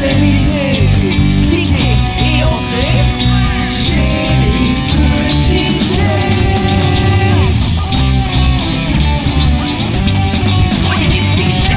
terminé. Cliquez et entrez chez les petits chefs. Soyez les petits chefs.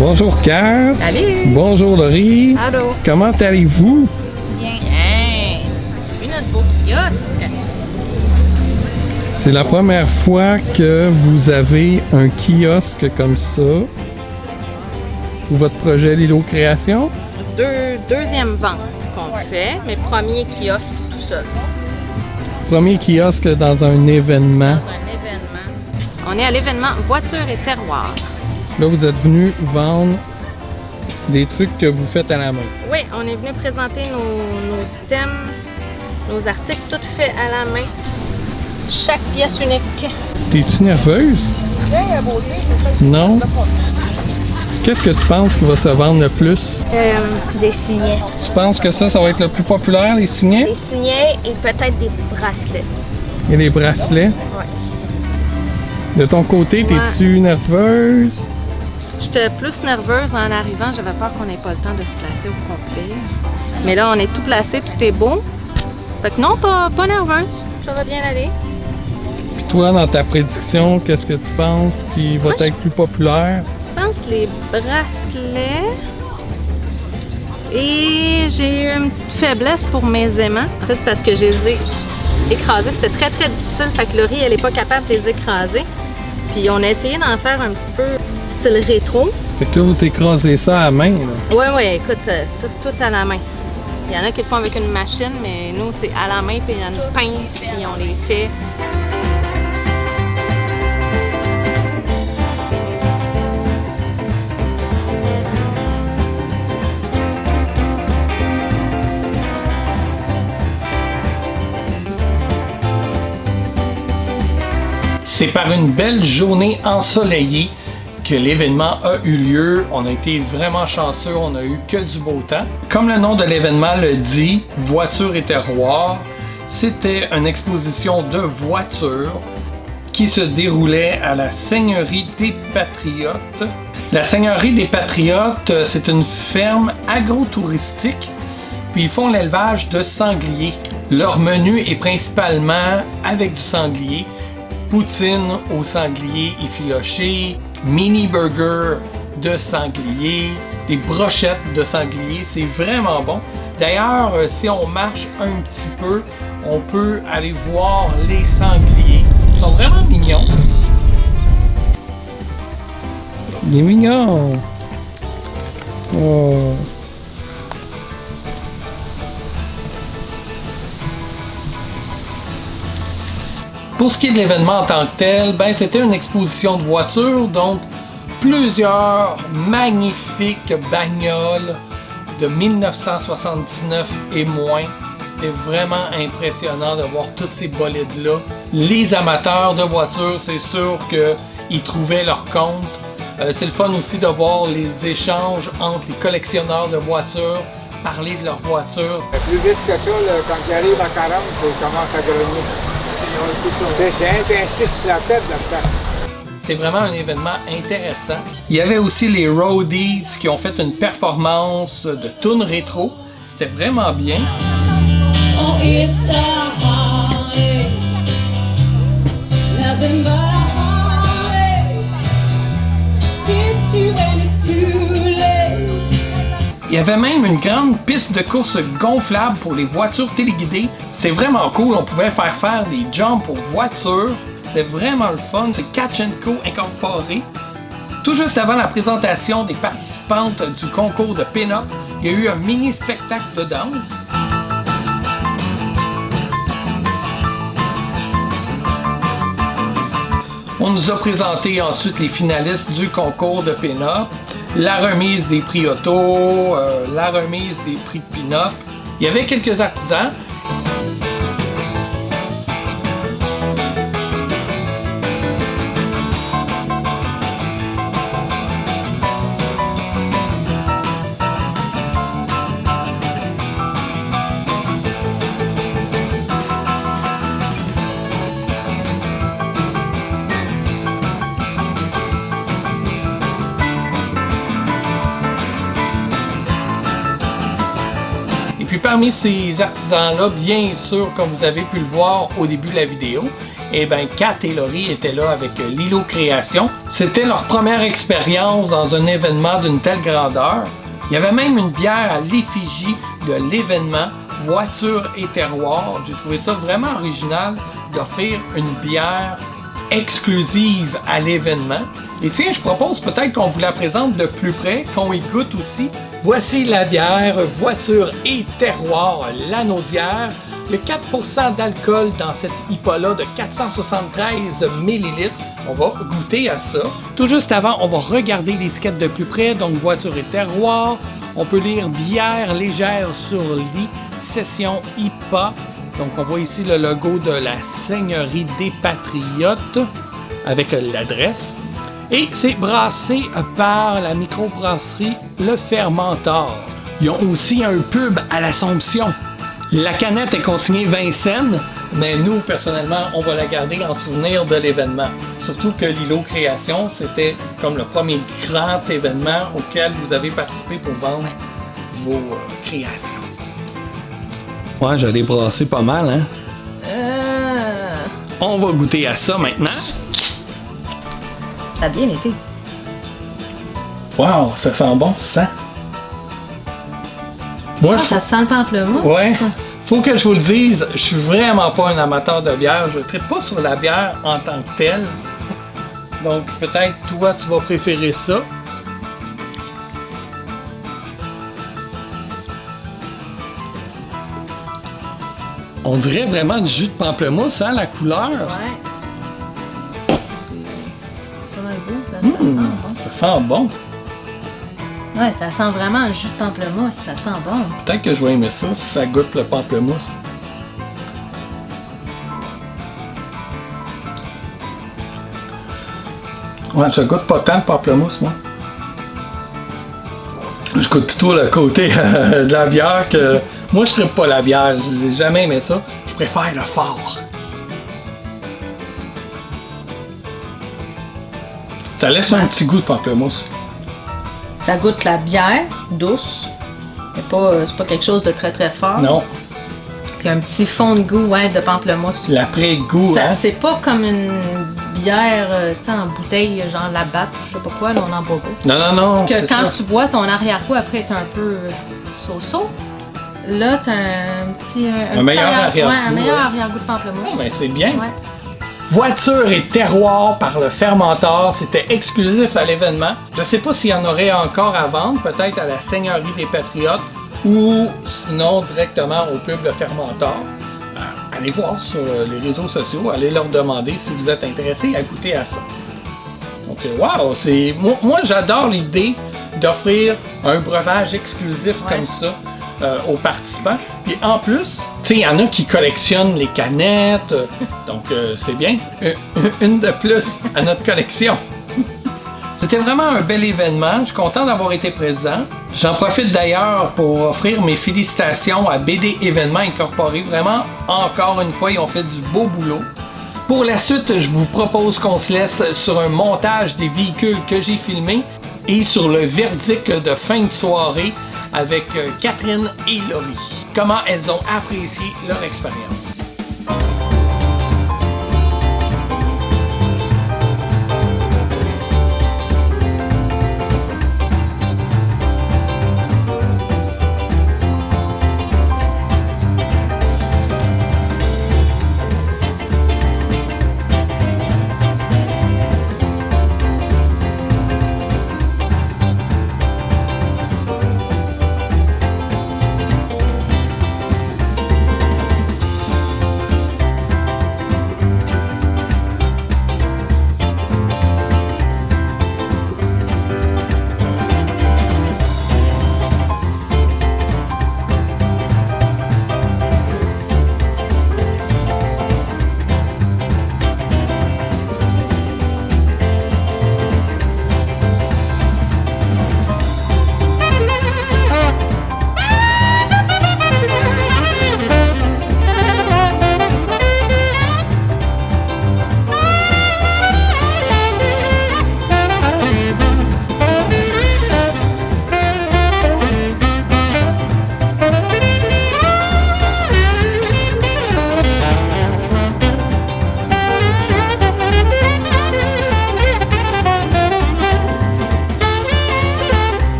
Bonjour Kat. Salut! Bonjour Laurie. Allô! Comment allez-vous? Bien! C'est notre beau kiosque! C'est la première fois que vous avez un kiosque comme ça pour votre projet Lilo Création. Deuxième vente qu'on fait, mais premier kiosque tout seul. Premier kiosque dans un événement. Dans un événement. On est à l'événement Voiture et Terroir. Là, vous êtes venu vendre des trucs que vous faites à la main. Oui, on est venu présenter nos items, nos articles, tout fait à la main. Chaque pièce unique. T'es-tu nerveuse? Non? Qu'est-ce que tu penses qui va se vendre le plus? Des signets. Tu penses que ça va être le plus populaire, les signets? Des signets et peut-être des bracelets. Et les bracelets? Ouais. De ton côté, t'es-tu nerveuse? J'étais plus nerveuse en arrivant, j'avais peur qu'on n'ait pas le temps de se placer au complet. Mais là, on est tout placé, tout est beau. Fait que non, pas nerveuse. Ça va bien aller. Puis toi, dans ta prédiction, qu'est-ce que tu penses qui va être plus populaire? Je pense les bracelets. Et j'ai eu une petite faiblesse pour mes aimants. En fait, c'est parce que je les ai écrasés. C'était très, très difficile. Fait que Laurie, elle n'est pas capable de les écraser. Puis on a essayé d'en faire un petit peu style rétro. Fait que là, vous écrasez ça à la main, là. Oui, écoute, tout à la main. Il y en a qui le font avec une machine, mais nous, c'est à la main, puis il y a une pince, puis on les fait. C'est par une belle journée ensoleillée que l'événement a eu lieu. On a été vraiment chanceux, on a eu que du beau temps. Comme le nom de l'événement le dit, Voiture et Terroir, c'était une exposition de voitures qui se déroulait à la Seigneurie des Patriotes. La Seigneurie des Patriotes, c'est une ferme agro-touristique, puis ils font l'élevage de sangliers. Leur menu est principalement avec du sanglier, poutine au sanglier effiloché, mini burger de sanglier, des brochettes de sanglier, c'est vraiment bon. D'ailleurs, si on marche un petit peu, on peut aller voir les sangliers. Ils sont vraiment mignons. Il est mignon. Oh. Pour ce qui est de l'événement en tant que tel, c'était une exposition de voitures, donc plusieurs magnifiques bagnoles de 1979 et moins. C'était vraiment impressionnant de voir toutes ces bolides-là. Les amateurs de voitures, c'est sûr qu'ils trouvaient leur compte. C'est le fun aussi de voir les échanges entre les collectionneurs de voitures, parler de leurs voitures. Plus vite que ça, là, quand j'arrive à 40, je commence à grogner. C'est un 6 flatette là-dedans. C'est vraiment un événement intéressant. Il y avait aussi les Roadies qui ont fait une performance de tunes rétro. C'était vraiment bien. Oh, it's a heartache, nothing but a heartache. It's you and it's too late. Il y avait même une grande piste de course gonflable pour les voitures téléguidées. C'est vraiment cool, on pouvait faire des jumps aux voitures. C'est vraiment le fun, c'est Catch & Co incorporé. Tout juste avant la présentation des participantes du concours de pin-up, il y a eu un mini spectacle de danse. On nous a présenté ensuite les finalistes du concours de pin-up, la remise des prix auto, la remise des prix de pin-up. Il y avait quelques artisans. Et puis parmi ces artisans-là, bien sûr, comme vous avez pu le voir au début de la vidéo, eh bien, Kat et Laurie étaient là avec Lilo Création. C'était leur première expérience dans un événement d'une telle grandeur. Il y avait même une bière à l'effigie de l'événement Voiture et Terroir. J'ai trouvé ça vraiment original d'offrir une bière exclusive à l'événement. Et tiens, je propose peut-être qu'on vous la présente de plus près, qu'on y goûte aussi. Voici la bière Voiture et Terroir Lanaudière. Il y a 4% d'alcool dans cette IPA-là de 473 ml. On va goûter à ça. Tout juste avant, on va regarder l'étiquette de plus près. Donc, Voiture et Terroir. On peut lire bière légère sur lit, session IPA. Donc, on voit ici le logo de la Seigneurie des Patriotes avec l'adresse. Et c'est brassé par la microbrasserie Le Fermentor. Ils ont aussi un pub à l'Assomption. La canette est consignée Vincennes, mais nous, personnellement, on va la garder en souvenir de l'événement. Surtout que Lilo Création, c'était comme le premier grand événement auquel vous avez participé pour vendre vos créations. Ouais, j'allais brasser pas mal, hein? On va goûter à ça maintenant. Ça a bien été. Wow, ça sent bon, ça. Moi, Ça sent le pamplemousse. Ouais. Faut que je vous le dise, je suis vraiment pas un amateur de bière. Je ne tripe pas sur la bière en tant que telle. Donc, peut-être toi, tu vas préférer ça. On dirait vraiment du jus de pamplemousse, hein, la couleur. Ouais. C'est pas mal bon, ça sent bon. Ça sent bon. Ouais, ça sent vraiment le jus de pamplemousse, ça sent bon. Peut-être que je vais aimer ça si ça goûte le pamplemousse. Ouais, je goûte pas tant le pamplemousse, moi. Je goûte plutôt le côté de la bière que... Moi, je tripe pas la bière, j'ai jamais aimé ça. Je préfère le fort. Ça laisse un petit goût de pamplemousse. Ça goûte la bière douce, mais c'est pas quelque chose de très très fort. Non, Puis un petit fond de goût, ouais, de pamplemousse. l'après-goût, Ça, hein? c'est pas comme une bière, tu sais, en bouteille, genre la batte, je sais pas quoi, là, on en boit pas. Non, non, non. Que c'est quand ça. tu bois, ton arrière-goût après est un peu so-so. Là, t'as un petit... Un meilleur arrière-goût, Ouais, un meilleur ouais. arrière-goût de pamplemousse. Oh, ben, c'est bien. Ouais. Voiture et Terroir par le Fermentor, c'était exclusif à l'événement. Je sais pas s'il y en aurait encore à vendre, peut-être à la Seigneurie des Patriotes ou sinon directement au pub Le Fermentor. Allez voir sur les réseaux sociaux, allez leur demander si vous êtes intéressé à goûter à ça. Donc, wow, c'est moi j'adore l'idée d'offrir un breuvage exclusif comme ça aux participants. Puis en plus, tu sais, il y en a qui collectionnent les canettes, donc c'est bien. Une de plus à notre collection. C'était vraiment un bel événement. Je suis content d'avoir été présent. J'en profite d'ailleurs pour offrir mes félicitations à BD Événements Incorporés. Vraiment, encore une fois, ils ont fait du beau boulot. Pour la suite, je vous propose qu'on se laisse sur un montage des véhicules que j'ai filmés et sur le verdict de fin de soirée avec Catherine et Laurie. Comment elles ont apprécié leur expérience.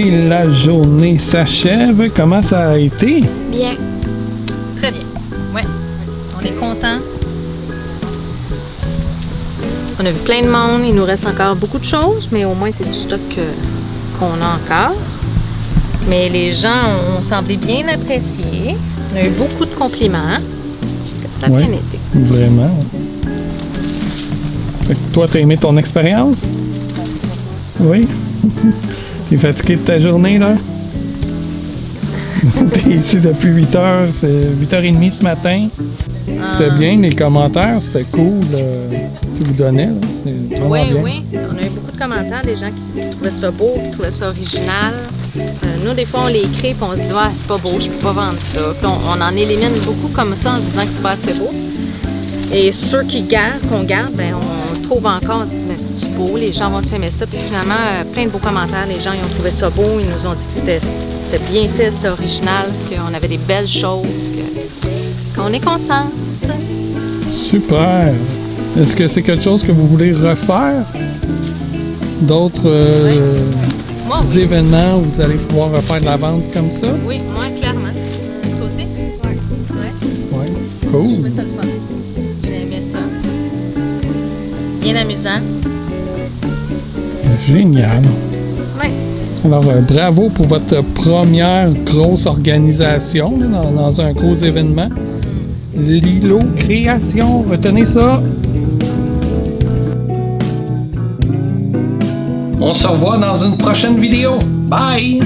Et la journée s'achève. Comment ça a été? Bien. Très bien. Ouais. On est content. On a vu plein de monde. Il nous reste encore beaucoup de choses, mais au moins c'est du stock qu'on a encore. Mais les gens ont semblé bien apprécier. On a eu beaucoup de compliments. Ça a Ouais. bien été. Vraiment. Fait que toi, t'as aimé ton expérience? Oui? T'es fatigué de ta journée, là? T'es ici depuis 8 heures, c'est 8h30 ce matin. C'était bien, les commentaires, c'était cool qu'ils vous donnaient. Là. C'est vraiment Oui, bien. oui. On a eu beaucoup de commentaires, des gens qui trouvaient ça beau, qui trouvaient ça original. Nous, des fois, on les écrit et on se dit « Ah, c'est pas beau, je peux pas vendre ça ». Puis on en élimine beaucoup comme ça en se disant que c'est pas assez beau. Et ceux qu'on garde, ben on trouve encore, on se dit « Mais c'est-tu beau? Les gens vont-tu aimer ça? » Puis finalement, plein de beaux commentaires. Les gens, ils ont trouvé ça beau. Ils nous ont dit que c'était bien fait, c'était original, qu'on avait des belles choses, qu'on est contente. Super! Est-ce que c'est quelque chose que vous voulez refaire? D'autres Moi, oui. événements où vous allez pouvoir refaire de la vente comme ça? Oui, moi, clairement. Toi aussi? Oui. Ouais. Oui. Je Cool! trouvais ça le fun. J'ai aimé ça. C'est bien amusant. Génial! Oui. Alors, bravo pour votre première grosse organisation là, dans un gros événement. Lilo Création, retenez ça! On se revoit dans une prochaine vidéo. Bye!